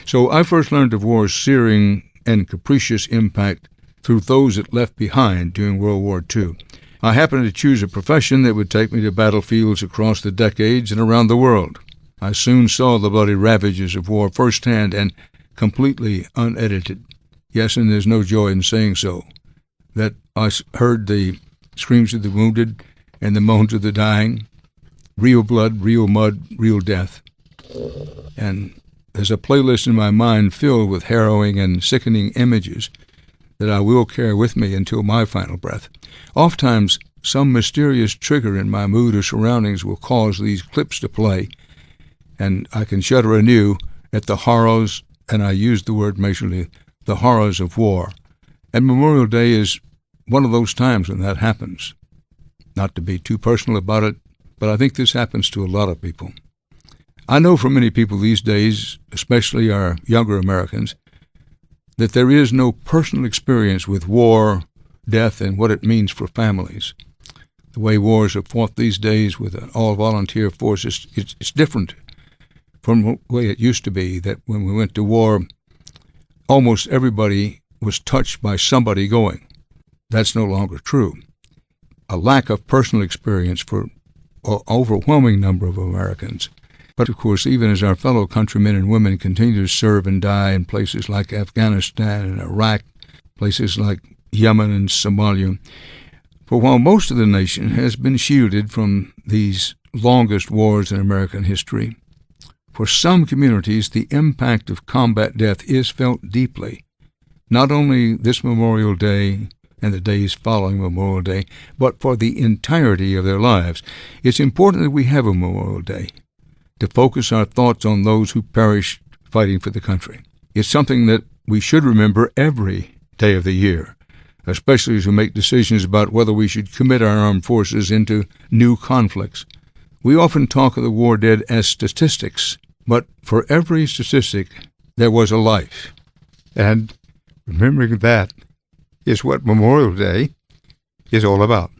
So I first learned of war's searing and capricious impact through those it left behind during World War II. I happened to choose a profession that would take me to battlefields across the decades and around the world. I soon saw the bloody ravages of war firsthand and completely unedited. Yes, and there's no joy in saying so. That I heard the screams of the wounded and the moans of the dying, real blood, real mud, real death. And there's a playlist in my mind filled with harrowing and sickening images that I will carry with me until my final breath. Oftentimes, some mysterious trigger in my mood or surroundings will cause these clips to play, and I can shudder anew at the horrors, and I use the word measurably, the horrors of war. And Memorial Day is one of those times when that happens. Not to be too personal about it, but I think this happens to a lot of people. I know for many people these days, especially our younger Americans, that there is no personal experience with war, death, and what it means for families. The way wars are fought these days with an all-volunteer force, it's different from the way it used to be, that when we went to war, almost everybody was touched by somebody going. That's no longer true. A lack of personal experience for an overwhelming number of Americans. But, of course, even as our fellow countrymen and women continue to serve and die in places like Afghanistan and Iraq, places like Yemen and Somalia, for while most of the nation has been shielded from these longest wars in American history, for some communities the impact of combat death is felt deeply, not only this Memorial Day and the days following Memorial Day, but for the entirety of their lives. It's important that we have a Memorial Day to focus our thoughts on those who perished fighting for the country. It's something that we should remember every day of the year, especially as we make decisions about whether we should commit our armed forces into new conflicts. We often talk of the war dead as statistics, but for every statistic, there was a life. And remembering that is what Memorial Day is all about.